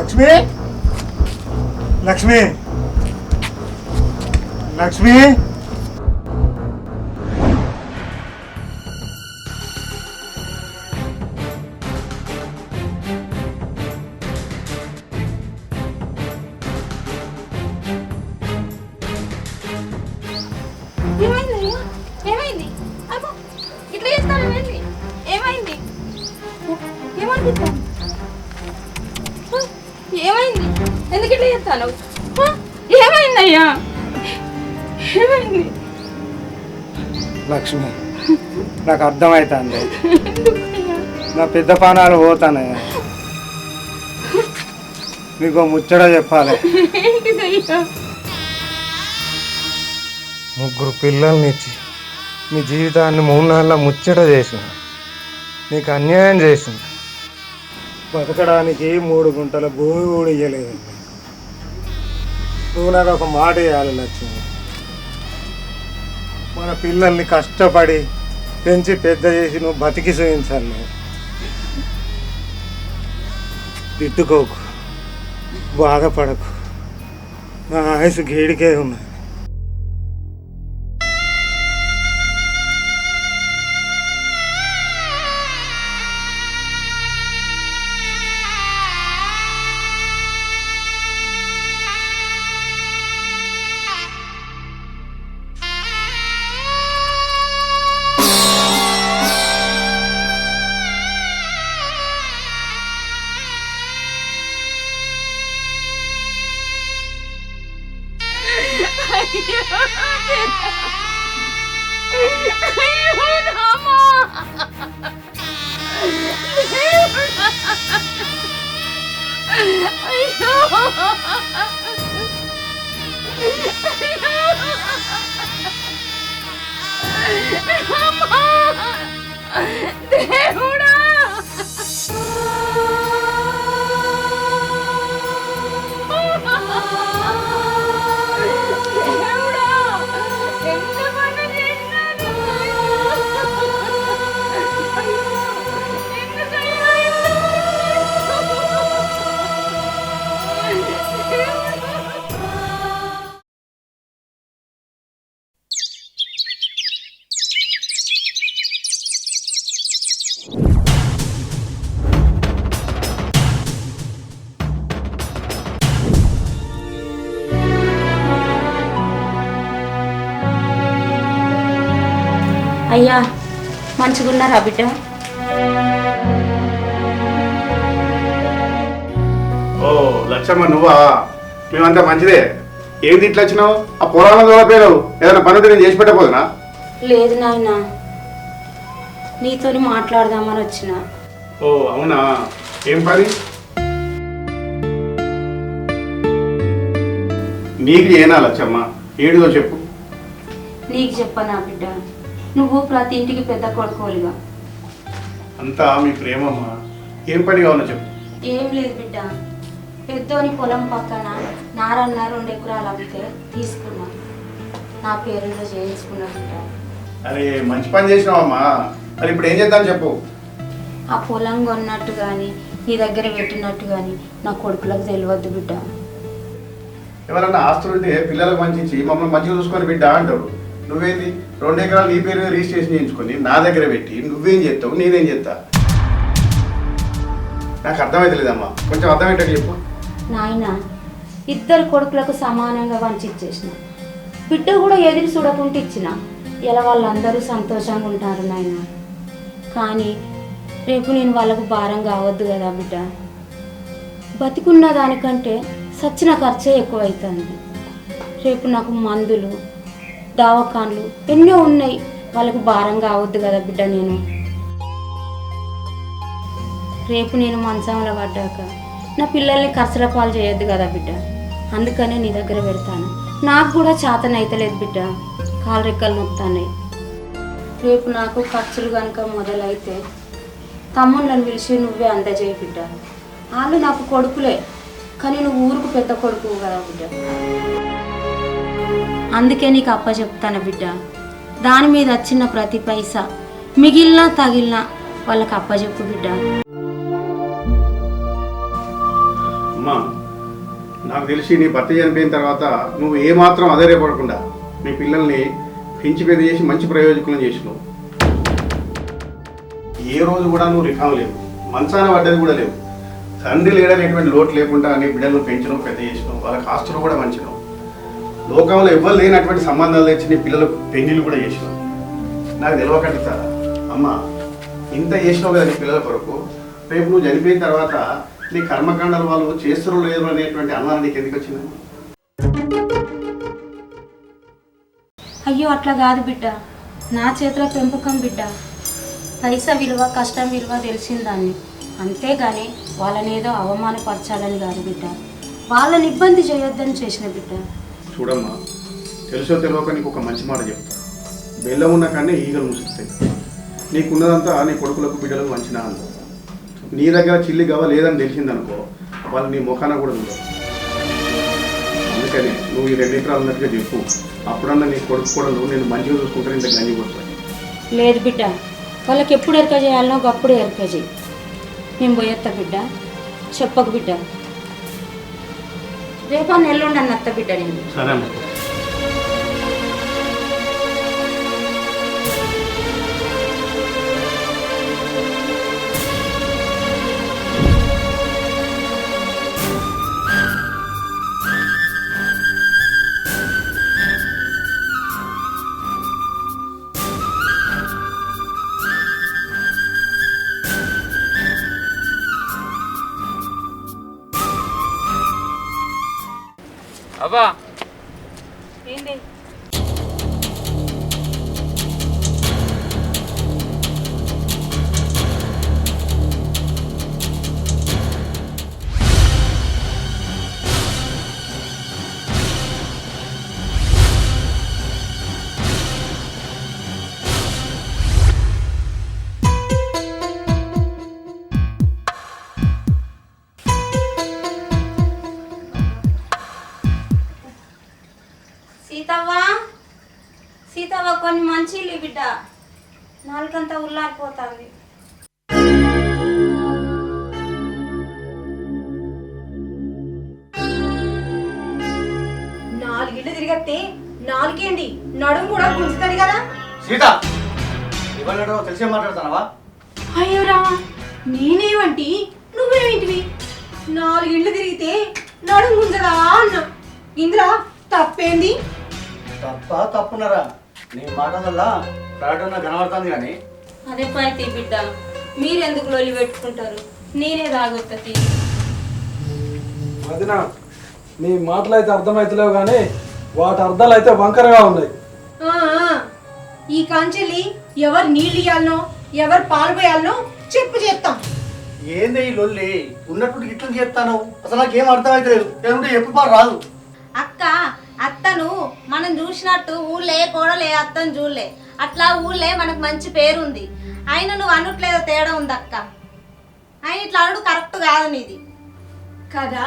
లక్ష్మి లక్ష్మి లక్ష్మి ఏమైంది? అబ్బో ఇట్లా చేస్తాను వెళ్ళి ఏమైంది? ఏమనిపిస్తాను? ఏమైంది? ఎందుకు ఇట్లా చేస్తాను? ఏమైందయ్యా? ఏమైంది? లక్ష్మి నాకు అర్థమవుతుంది నా పెద్ద పానాలు పోతానయ్యా నీకు ముచ్చట చెప్పాలి ముగ్గురు పిల్లల్ని ఇచ్చి నీ జీవితాన్ని 3 నెలల ముచ్చట చేసిన నీకు అన్యాయం చేసిన బతకడానికి 3 గుంటల భూమి కూడా ఇయ్యలేదు నువ్వు నాకు ఒక మాట ఇవ్వాలి లక్ష్మి మన పిల్లల్ని కష్టపడి పెంచి పెద్ద చేసి నువ్వు బతికి చూపించాలి తిట్టుకోకు బాధపడకు నా ఆయుసు గేడికే ఉన్నది దేవుడా అయ్యా మంచిగున్నారా బిడ్డ? ఓ లక్ష్మమ్మ నువ్వా? మేమంతా మంచిదే. ఏం ఇట్లా వచ్చినావు? ఆ పొలాల దూరపోయావు, ఏదైనా పని నేను చేసి పెట్టకపోదునా? లేదు నాయన, నీతోని మాట్లాడదామని వచ్చిన. ఓ అవునా, ఏం పని? నీకు ఏనా లక్ష్మమ్మ, ఏడుదో చెప్పు. నీకు చెప్పనా బిడ్డ, నువ్వు ప్రతి ఇంటికి పెద్ద కొడుకోలుగా. అంతా మీ ప్రేమమ్మ. ఏం పని కావాలో చెప్పు. ఏం లేదు బిడ్డ, పెద్దోని పొలం పక్కన నారన్న 2 ఎకరాలు అమ్మితే తీసుకున్నా, నా పేరులో చేయించుకున్నా బిడ్డ. అరే మంచి పని చేసినావమ్మా. మరి ఇప్పుడు ఏం చేద్దాం చెప్పు. ఆ పొలం కొన్నట్టు కానీ నీ దగ్గర పెట్టినట్టు కానీ నా కొడుకులకు తెలియవద్దు బిడ్డ. ఎవరన్నా ఆస్తులుంటే పిల్లలకు మంచి మమ్మల్ని మంచిగా చూసుకొని బిడ్డ అంటారు. నువ్వేంది 2 ఎకరాలు నీ పేరు రిజిస్ట్రేషన్ చేయించుకొని నా దగ్గర పెట్టి నువ్వేం చేస్తావు, నేనేం చేస్తా? నాకు అర్థమైతే లేదమ్మా, కొంచెం అర్థమయ్యేటట్టు చెప్పు. నాయన, 2 కొడుకులకు సమానంగా వంచిచ్చేసిన, బిడ్డ కూడా ఎదురు చూడకుండా ఇచ్చిన. ఇలా వాళ్ళందరూ సంతోషంగా ఉంటారు నాయన. కానీ రేపు నేను వాళ్ళకు భారం కావద్దు కదా బిడ్డ. బతికున్న దానికంటే సచ్చిన ఖర్చే ఎక్కువైతుంది. రేపు నాకు మందులు దవాఖాన్లు ఎన్నో ఉన్నాయి, వాళ్ళకు భారం కావద్దు కదా బిడ్డ. నేను రేపు నేను మంచంలో పడ్డాక నా పిల్లల్ని ఖర్చుల పాలు చేయొద్దు కదా బిడ్డ. అందుకనే నీ దగ్గర పెడతాను. నాకు కూడా చేతనైతలేదు బిడ్డ, కాలు రెక్కలు నొప్పుతున్నాయి. రేపు నాకు ఖర్చులు కనుక మొదలైతే తమ్ముళ్ళని పిలిచి నువ్వే అందజేయ బిడ్డ. వాళ్ళు నాకు కొడుకులే, కానీ నువ్వు ఊరుకు పెద్ద కొడుకు కదా బిడ్డ. అందుకే నీకు అప్పచెప్తాను బిడ్డ. దాని మీద వచ్చిన ప్రతి పైసా మిగిలినా తగిలినా వాళ్ళకి అప్పచెప్పు బిడ్డ. అమ్మా నాకు తెలిసి నీ భర్త చనిపోయిన తర్వాత నువ్వు ఏమాత్రం ఆధారపడకుండా నీ పిల్లల్ని పెంచి పెద్ద చేసి మంచి ప్రయోజకులను చేసినావు. ఏ రోజు కూడా నువ్వు రికాం లేవు, మంచాన పడ్డది కూడా లేవు. తండ్రి లేడనేటువంటి లోటు లేకుండా నీ బిడ్డలను పెంచడం పెద్ద చేసినావు, వాళ్ళకి ఆస్తులు కూడా మంచినావు. లోకంలో ఎవ్వరు లేనటువంటి సంబంధాలు తెచ్చి నీ పిల్లలకు పెళ్లిళ్ళు కూడా చేసినావు. నాకు తెలియకట్టుతారా అమ్మ, ఇంత చేసినావు కదా నీ పిల్లల కొరకు, రేపు నువ్వు చనిపోయిన తర్వాత నీ కర్మకాండాలు వాళ్ళు చేస్తున్నారు లేదు అనేటువంటి అన్నాన్ని నీకు ఎందుకు వచ్చిందమ్మా? అయ్యో అట్లా కాదు బిడ్డ, నా చేతిలో పెంపకం బిడ్డ. పైసా విలువ కష్టం విలువ తెలిసిందాన్ని, అంతేగాని వాళ్ళని ఏదో అవమానపరచాలని కాదు బిడ్డ, వాళ్ళని ఇబ్బంది చేయొద్దని చేసిన బిడ్డ. చూడమ్మా, తెలుసో తెలియక నీకు ఒక మంచి మాట చెప్తా. బెల్లం ఉన్న కానీ ఈగలు ముసుకుతాయి. నీకున్నదంతా నీ కొడుకులకు బిడ్డలకు మంచినా అంత. నీ దగ్గర చిల్లి గవ లేదని తెలిసిందనుకో, వాళ్ళు నీ ముఖాన కూడా ఉండవు. అందుకని నువ్వు ఈ 2 ఎకరాలు ఉన్నట్టుగా చెప్పు, అప్పుడన్నా నీ కొడుకు కూడా నువ్వు నేను మంచిగా చూసుకుంటాను, ఇంత గంజి పోతాను. లేదు బిడ్డ, వాళ్ళకి ఎప్పుడు ఎరక చేయాలనో అప్పుడు ఎరక చేయి. నేను పోయేత్తా బిడ్డ, చెప్పకు బిడ్డ. రేపా నెల్లుండి అన్న అత్త బిడ్డ నేను. సరే అమ్మ. అబ్బా ఏంటి సీతవ్వా, సీతవ్వ కొన్ని మంచిలు బిడ్డ, నాలుగంతా ఉల్లారిపోతుంది. నాలుగిళ్ళు తిరిగత్తే నాలుగేంది నడుము కూడా గుంజుతుంది కదా. సీత, ఇవాళ తెలిసే మాట్లాడుతున్నావా? అయ్యో రామా, నేనేమంటి నువ్వేమిటివి? 4 ఇళ్ళు తిరిగితే నడుము గుంజదా అన్నా. ఇందులో తప్పేంది? తప్పున్నారా? నీ మాటలల్లా ప్రకటన కనబడుతుంది కానీ అదే పైతే బిడ్డ, మీరెందుకు లొల్లి పెట్టుకుంటారు? నేనే తాగొత్తది. వదిన, నీ మాటలు అయితే అర్థమవుతలేవు కానీ వాటి అర్థాలు అయితే వంకరగా ఉన్నాయి. ఆ, ఈ కాంచెల్లి ఎవరు నీళ్ళు ఇయ్యాలనో ఎవరు పాలు పోయాలనో చెప్పు చేస్తాం. ఏంది ఈ లొల్లి? ఉన్నట్టు ఇట్లా చేస్తాను, అసలు నాకేం అర్థమైతలేదు. ఏమంటే ఎప్పుడు రాదు. అక్క, అత్తను మనం చూసినట్టు ఊళ్ళే కోడలే అత్తను చూడలే, అట్లా ఊళ్ళే మనకు మంచి పేరుంది. అయినా నువ్వు అనుట్లేదో తేడా ఉంది అక్క. ఆయన ఇట్లా అనుడు కరెక్ట్ కాదు నీది కదా.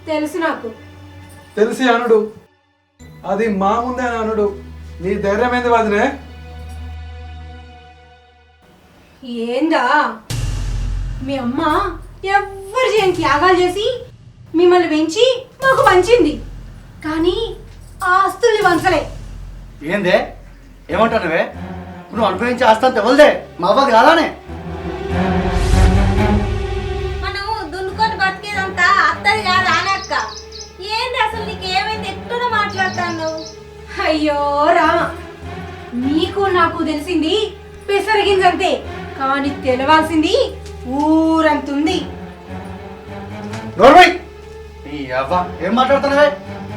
తెలుసు నాకు. తెలిసి అనుడు, అది మా ముందే అనుడు. నీ ధైర్యం ఏంది వదినే? ఏందా మీ అమ్మ ఎవ్వరు చేయని త్యాగాలు చేసి మిమ్మల్ని పెంచి మాకు పంచింది, కానీ ఆ ఆస్తుల్ని వంచలే. ఏందే ఏమంటానువే? నువ్వు అనుభవించే ఆస్తంత ఎవరిదే? మా అవ్వది కాదానే? మనం దున్నుకొని బతికేదంతా అత్తది కాదు ఆనక్క. ఏంది అసలు నీకు ఏమైంది? ఎట్లా మాట్లాడతాను? అయ్యో రామ, నీకు నాకు తెలిసింది పెసరగింజంతే, కానీ తెలవాల్సింది ఊరంతుంది. నోర్మై, నీ అవ్వ ఏం మాట్లాడుతున్నావే?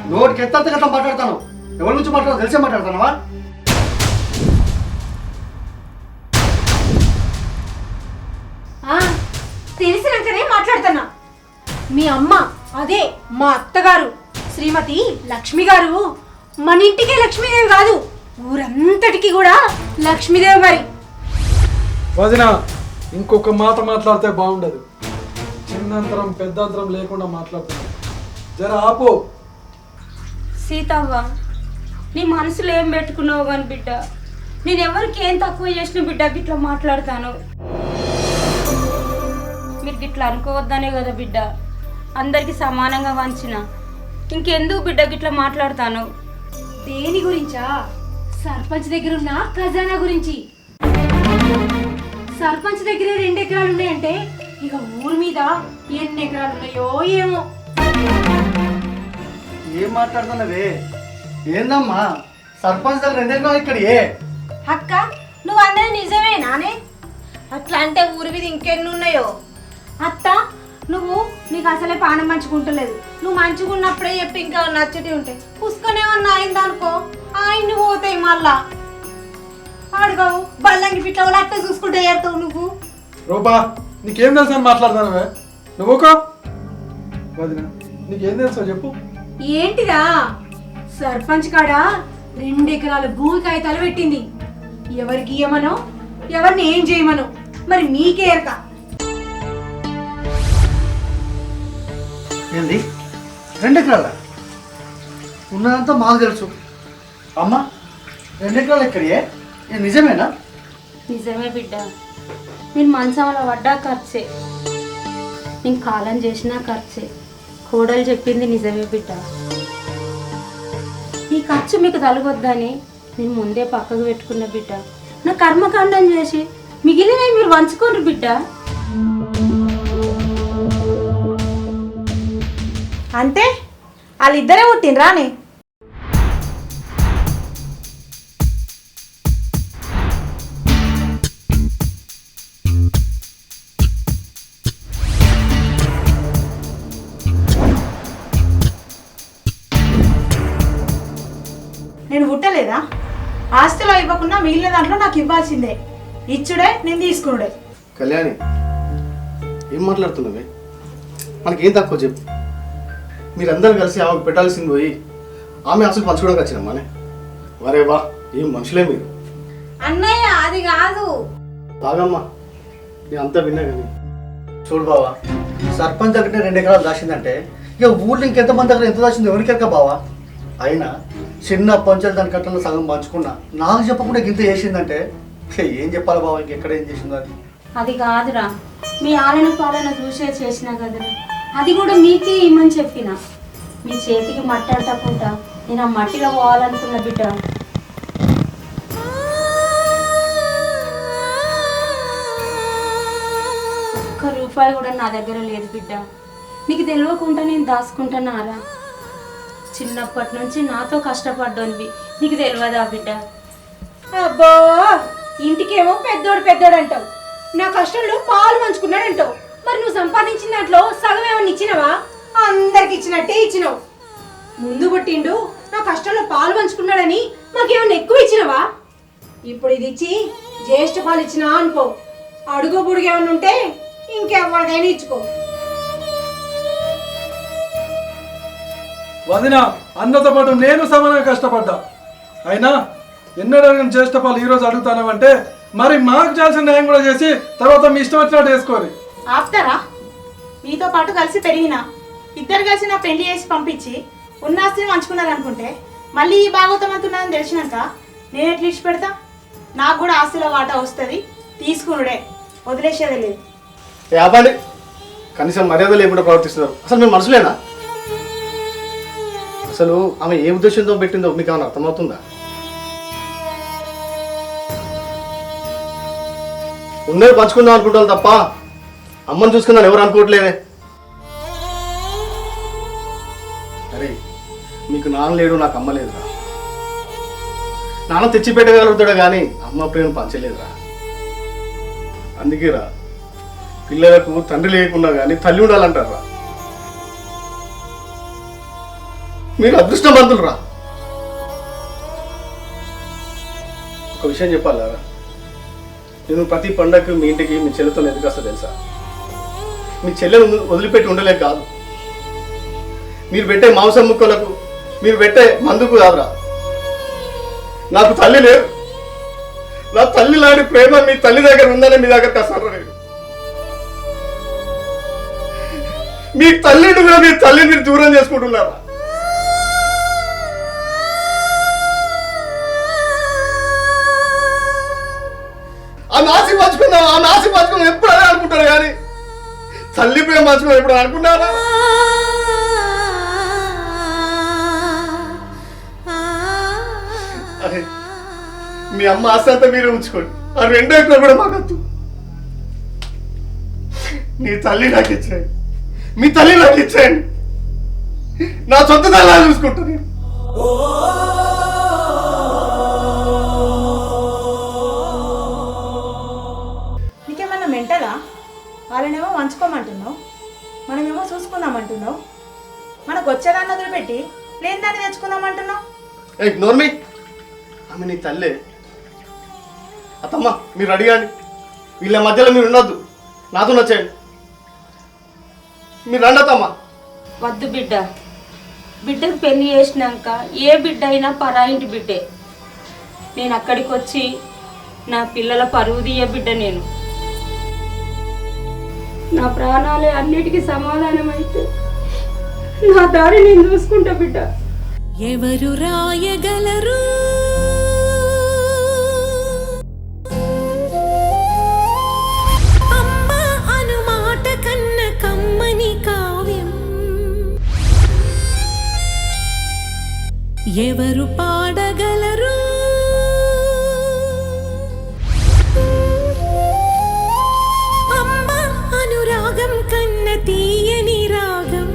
నోటికి ఎత్తంత గట్లా మాట్లాడతాను. ఎవరి నుంచి మాట్లాడతావు తెలిసే మాట్లాడుతున్నావా? తెలిసినాకనే మాట్లాడుతున్నా. మీ అమ్మ, అదే మా అత్తగారు శ్రీమతి లక్ష్మి గారు, మన ఇంటికే లక్ష్మీదేవి కాదు, ఊరంతటికి కూడా లక్ష్మీదేవి మరి. వదిన, ఇంకొక మాట మాట్లాడితే బాగుండదు. చిన్నంతరం పెద్దంతరం లేకుండా మాట్లాడుతున్నాను. జర ఆపు. సీతవ్వ, నీ మనసులో ఏం పెట్టుకున్నావు కానీ బిడ్డ, నేను ఎవరికి ఏం తక్కువ చేసిన బిడ్డ గిట్లా మాట్లాడతాను. మీరు గిట్లా అనుకోవద్దనే కదా బిడ్డ అందరికి సమానంగా వంచిన ఇంకెందుకు బిడ్డకి ఇట్లా మాట్లాడతాను? దేని గురించా? సర్పంచ్ దగ్గర ఉన్న ఖజానా గురించి. సర్పంచ్ దగ్గరే 2 ఎకరాలు ఉన్నాయంటే ఇక ఊరి మీద ఎన్ని ఎకరాలు ఉన్నాయో ఏమో. ఏం మాట్లాడుతున్నావే? ఏందమ్మా సర్పంచ్ దగ్గర ఎందుకు ఇక్కడ? అక్క నువ్వు అన్నది నిజమేనానే? అట్లా అంటే ఊరి మీద ఇంకెన్ని ఉన్నాయో. అత్త నీకు అసలే పానం మంచుకుంటలేదు. నువ్వు మంచుకున్నప్పుడే చెప్పి ఇంకా నచ్చటి ఉంటాయి. పుసుకొనేమన్నా అయిందనుకో ఆయన్ని పోతాయి మళ్ళా. అడగవు బల్లంగి పిట్ల అట్ట చూసుకుంటే చేస్తావు నువ్వు. రూపా నీకేం తెలుసు అని మాట్లాడతానవే నువ్వుకో. వదిన నీకేం తెలుసో చెప్పు. ఏంటిరా? సర్పంచ్ కాడ 2 ఎకరాల భూమి కాగితాలు పెట్టింది. ఎవరికి ఇయ్యమనో ఎవరిని ఏం చేయమనో మరి మీకే ఎరక. ఏంది 2 ఎకరాల? ఉన్నదంతా మాకు తెలుసు. అమ్మ 2 ఎకరాలు ఎక్కడియే? నిజమేనా? నిజమే బిడ్డ. నేను మంచంలో పడ్డా ఖర్చే, నేను కాలం చేసినా ఖర్చే. కోడలు చెప్పింది నిజమే బిడ్డ. ఈ ఖర్చు మీకు తలగొద్దని నేను ముందే పక్కకు పెట్టుకున్న బిడ్డ. నా కర్మకాండం చేసి మిగిలినవి మీరు వంచుకోండి బిడ్డ. అంటే వాళ్ళిద్దరే పుట్టినరా అని? నేను పుట్టలేదా? ఆస్తిలో ఇవ్వకుండా మిగిలిన దాంట్లో నాకు ఇవ్వాల్సిందే. ఇచ్చుడే నేను తీసుకున్నాడే. కళ్యాణి ఏం మాట్లాడుతున్నావే? మనకేం తక్కువ చెప్పు. మీరందరూ కలిసి ఆమెకు పెట్టాల్సింది పోయి ఆమె అసలు పంచుకోవడానికి వచ్చినమ్మానే. వరే వా, ఏం మనుషులే మీరు. అన్నయ్య అది కాదు. బాగమ్మా నేను అంతా విన్నా కానీ చూడు బావా, సర్పంచ్ దగ్గర 2 ఎకరాలు దాచిందంటే ఇక ఊళ్ళో ఇంకెంతమంది దగ్గర ఎంత దాచింది ఎవరికెరక బావా? అయినా చిన్న పంచాయతీ దాని కట్టలో సగం పంచుకున్నా నాకు చెప్పకుండా ఇంత చేసిందంటే ఏం చెప్పాలి బావా? ఇంకెక్కడ ఏం చేసిందో అది. అది కాదురా, మీ ఆలన పాలన చూసే చేసినా కదరా. అది కూడా మీకే ఇమ్మని చెప్పిన. మీ చేతికి మట్టి అంటకుండా నేను ఆ మట్టిలో పోవాలనుకున్న బిడ్డ. ఒక్క రూపాయి కూడా నా దగ్గర లేదు బిడ్డ. నీకు తెలియకుండా నేను దాచుకుంటున్నారా? చిన్నప్పటి నుంచి నాతో కష్టపడ్డోనివి, నీకు తెలియదా బిడ్డ? అబ్బో ఇంటికేమో పెద్దోడు అంటావు, నా కష్టంలో పాలు పంచుకున్నాడు అంటావు. మరి నువ్వు సంపాదించిన దాంట్లో సగం ఏమన్నా ఇచ్చినవా? అందరికి ఇచ్చినట్టే ఇచ్చినావు. ముందు పుట్టిండు నా కష్టంలో పాలు పంచుకున్నాడని మాకేమన్నా ఎక్కువ ఇచ్చినవా? ఇప్పుడు ఇది ఇచ్చి జ్యేష్ఠ పాలు ఇచ్చినా అనుకో, అడుగు పొడుగు ఏమన్నా ఉంటే ఇంకెవరికైనా ఇచ్చుకో. వదిన అన్నతో పాటు నేను సమానంగా కష్టపడ్డా. అయినా ఎన్నడూ జ్యేష్ఠ పాలు ఈరోజు అడుగుతానంటే మరి మాకు చేయాల్సిన న్యాయం కూడా చేసి తర్వాత మీ ఇష్టం వచ్చినట్టు వేసుకోవాలి. ఆపుతారా? మీతో పాటు కలిసి పెరిగిన ఇద్దరు కలిసి నా పెళ్లి చేసి పంపించి ఉన్న ఆస్తిని పంచుకున్నారనుకుంటే మళ్ళీ ఈ భాగవతం అంటున్నారని తెలిసినాక నేను ఎట్లా ఇచ్చి పెడతా? నాకు కూడా ఆస్తిలో వాటా వస్తుంది, తీసుకునుడే, వదిలేసేదే లేదు. ఆపండి, కనీసం మర్యాద లేకుండా ప్రవర్తిస్తున్నారు. అసలు మీరు మనుషులేనా? అసలు ఆమె ఏ ఉద్దేశంతో పెట్టిందో మీకు ఏమైనా అర్థమవుతుందా? ఉన్నది పంచుకుందాం అనుకుంటాను తప్ప అమ్మని చూసుకుందాం ఎవరు అనుకోవట్లేదే. అరే మీకు నాన్న లేడు, నాకు అమ్మ లేదురా. నాన్న తెచ్చి పెట్టగలుగుతాడు కానీ అమ్మ ప్రేమ పంచలేదురా. అందుకేరా పిల్లలకు తండ్రి లేకున్నా కానీ తల్లి ఉండాలంటారా. మీరు అదృష్టవంతులు రా. ఒక విషయం చెప్పాలా, నేను ప్రతి పండగకి మీ ఇంటికి మీ చెల్లెతో ఎందుకు వస్తా తెలుసా? మీ చెల్లెను వదిలిపెట్టి ఉండలేక కాదు, మీరు పెట్టే మాంసం ముక్కలకు, మీరు పెట్టే మందుకు కాదురా. నాకు తల్లి లేదు, నా తల్లి లాంటి ప్రేమ మీ తల్లి దగ్గర ఉందని మీ దగ్గరకు వస్తాను. నేను మీ తల్లిని కూడా మీ తల్లిని మీరు దూరం చేసుకుంటున్నారా? ఆ నాసి పంచుకుందాం ఎప్పుడు అదే అనుకుంటారు కానీ తల్లి ప్రేమ పంచుకున్నాను ఇప్పుడు అనుకున్నారా? అరే మీ అమ్మ ఆస్తి అంతా మీరే ఉంచుకోండి, ఆ 2 ఎకరాలు కూడా మాకద్దు. నీ తల్లి నాకు ఇచ్చేయండి, మీ తల్లి నాకు ఇచ్చేయండి, నా సొంత తల్లా చూసుకుంటా నేను. నీకేమన్నా మెంటలా? వాళ్ళనేమో వంచుకోమంటున్నావు, మనమేమో చూసుకుందామంటున్నావు. మనకు వచ్చేదాన్ని వదిలిపెట్టి లేని దాన్ని తెచ్చుకుందామంటున్నావు. ఏ నోర్మి, ఆమె నీ తల్లే. అత్తమ్మ మీరు అడిగాండి, వీళ్ళ మధ్యలో మీరు ఉండొద్దు, నాతో నచ్చేయండి. మీరు రండి అత్తమ్మ. వద్దు బిడ్డ, బిడ్డకు పెళ్లి చేసినాక ఏ బిడ్డ అయినా పరాయింటి బిడ్డే. నేను అక్కడికి వచ్చి నా పిల్లల పరువు తీయ బిడ్డ. నేను నా ప్రాణాలే అన్నిటికీ సమాధానం అయితే నా దారి నేను చూసుకుంటా బిడ్డ. ఎవరు రాయగలరు అమ్మ అను మాట కన్న కమ్మని కావ్యం? ఎవరు పాడగలరు అమ్మ అనురాగం కన్న తీయని రాగం?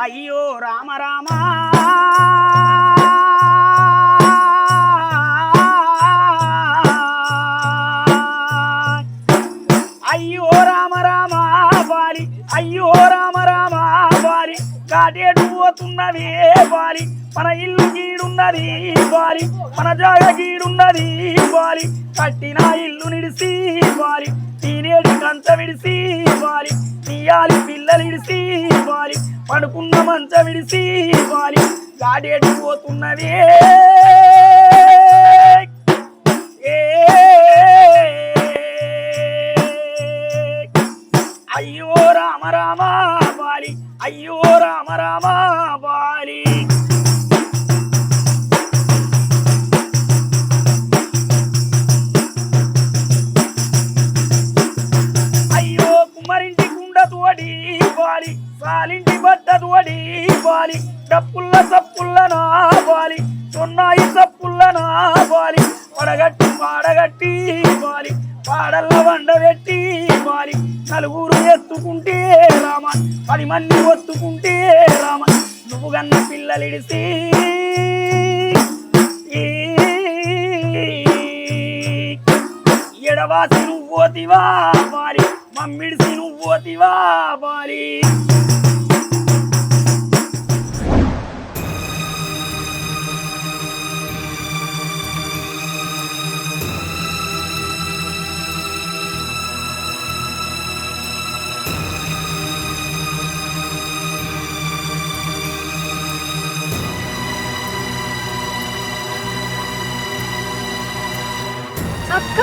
అయ్యో రామ రామ అయ్యో రామ రామ బాలి, అయ్యో రామ రామ బాలి, కాటేటు పోతున్నది బాలి, మన ఇల్లు గీడున్నది బాలి, మన జాగ గీడున్నది బాలి, కట్టిన ఇల్లు నిడిసి బాలి, తీనేటి కంచ విడిసి బాలి, తీయాలి పిల్లలు ఇడిసి బాలి, పడుకున్న మంచ విడిసి బాలి, గాడేటు పోతున్నది. అయ్యో రామ రామ బాలి, అయ్యో రామ రామ బాలి. అయ్యో కుమ్మరింటి కుండ తోడి బాలి, సాలింటి బట్ట తోడి బాలి, డప్పుల్ల సప్పుల్ల నా బాలి, సొన్నాయి సప్పుల్ల నా బాలి, పడగట్టి పాడగట్టి బాలి, పాడల్ల వండబెట్టి బాలి, నలుగురు ఎత్తుకుంటే రామ, 10 మంది ఒత్తుకుంటే రామ, నువ్వు గన్న పిల్లలిడిసి ఎడవాసి నువ్వు పోతివా బాలి, మమ్మిడిసి నువ్వు పోతివా బాలి. అక్క,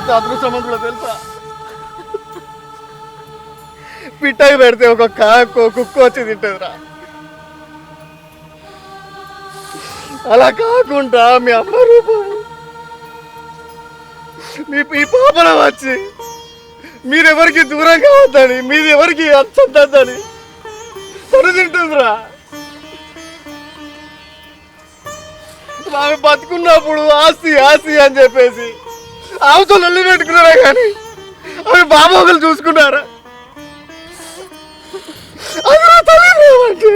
ఎంత అదృష్టవంతులో తెలుసా? పిట్టకి పెడితే ఒక కాకో కుక్క వచ్చి తింటుందిరా. అలా కాకుండా మీ అమ్మ రూపం మీ ఈ పాపన వచ్చి మీరెవరికి దూరం కావద్దని, మీది ఎవరికి అచ్చద్దని తను తింటుందిరా. ఆమె బతుకున్నప్పుడు ఆస్తి ఆస్తి అని చెప్పేసి ఆమెతో నల్లి పెట్టుకున్నారా, కానీ ఆమె బాబోగులు చూసుకున్నారా? అది నా తల్లి లేవంటే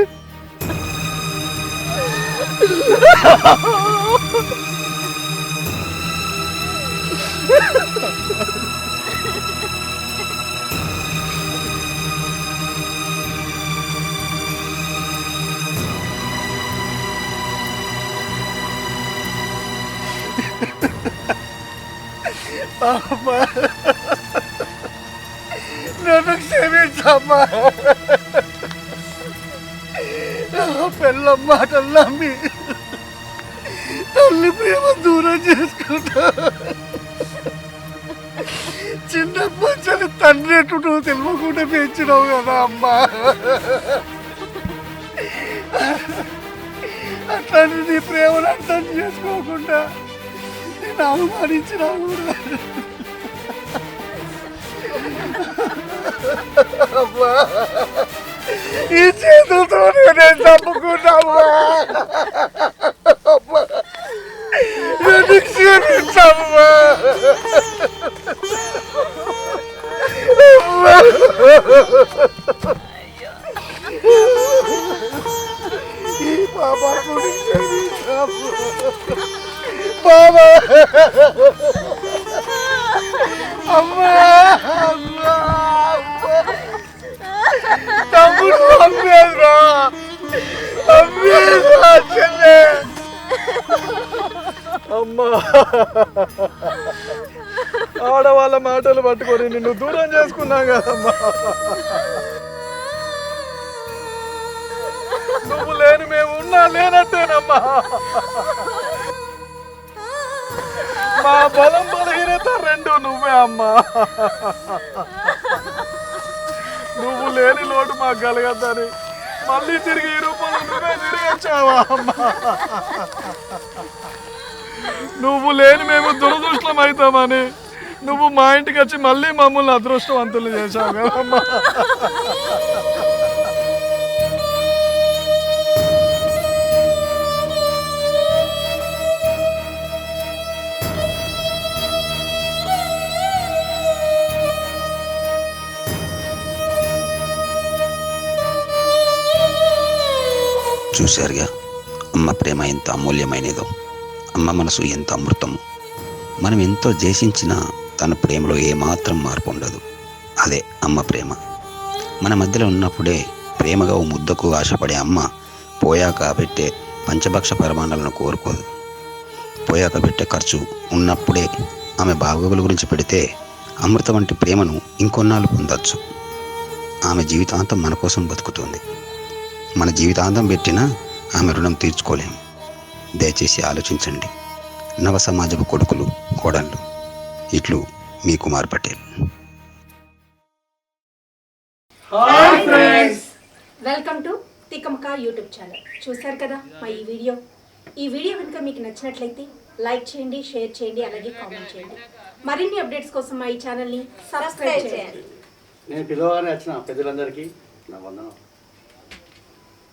అమ్మా, నన్ను క్షమించమ్మా. పిల్లమ్మ మాటలు నమ్మి తల్లి ప్రేమ దూరం చేసుకుంటా. చిన్నప్పటి తండ్రి ఎటు నువ్వు తెలియకుండా పెంచినావు కదా అమ్మా. అట్లాంటి నీ ప్రేమను అర్థం చేసుకోకుండా నేను అవమానించినా కూడా అమ్మా, ఈ చేతులతో నేను తప్పుకున్నామ్మా. అమ్మా, నన్ను క్షమించమ్మా. ఈ పాపకు క్షమించమ్మా. బాబా, అమ్మా, అమ్మా, తమ్ముడు అమ్మేరా, అమ్మేరా చెల్లె. అమ్మా, ఆడవాళ్ళ మాటలు పట్టుకొని నిన్ను దూరం చేసుకున్నా కదమ్మా. నువ్వు లేని మేము ఉన్నా లేనట్టేనమ్మా. మా బలం బలహీనత రెండు నువ్వే అమ్మా. నువ్వు లేని లోటు మాకు కలగద్దని మళ్ళీ తిరిగి ఈ రూపంలో నువ్వే తిరిగి వచ్చావా అమ్మా. నువ్వు లేని మేము దురదృష్టం అవుతామని నువ్వు మా ఇంటికి వచ్చి మళ్ళీ మమ్మల్ని అదృష్టవంతులు చేశావు కదమ్మా. చూశారుగా అమ్మ ప్రేమ ఎంత అమూల్యమైనదో, అమ్మ మనసు ఎంత అమృతము. మనం ఎంతో ద్వేషించినా తన ప్రేమలో ఏమాత్రం మార్పు ఉండదు. అదే అమ్మ ప్రేమ. మన మధ్యలో ఉన్నప్పుడే ప్రేమగా ఓ ముద్దకు ఆశపడే అమ్మ పోయాక పెట్టే పంచభక్ష పరిమాణాలను కోరుకోదు. పోయాక పెట్టే ఖర్చు ఉన్నప్పుడే ఆమె బాగోగుల గురించి పెడితే అమృత వంటి ప్రేమను ఇంకొన్నాళ్ళు పొందొచ్చు. ఆమె జీవితాంతం మన కోసం బతుకుతుంది. మన జీవితాంతం పెట్టినా ఆమె రుణం తీర్చుకోలేము. దయచేసి ఆలోచించండి. నవ సమాజపు కొడుకులు, కోడళ్ళు. ఇట్లు మీ కుమార్ పటేల్. వెల్కమ్ టు తికమక యూట్యూబ్ ఛానల్. చూశారు కదా మా ఈ వీడియో కనుక మీకు నచ్చినట్లయితే లైక్ చేయండి, షేర్ చేయండి, అలాగే కామెంట్ చేయండి. మరిన్ని అప్డేట్స్ కోసం మా ఈ ఛానల్ని సబ్స్క్రైబ్ చేయండి. నేను పిలవగానే వచ్చిన పెద్దలందరికీ నా వందనం.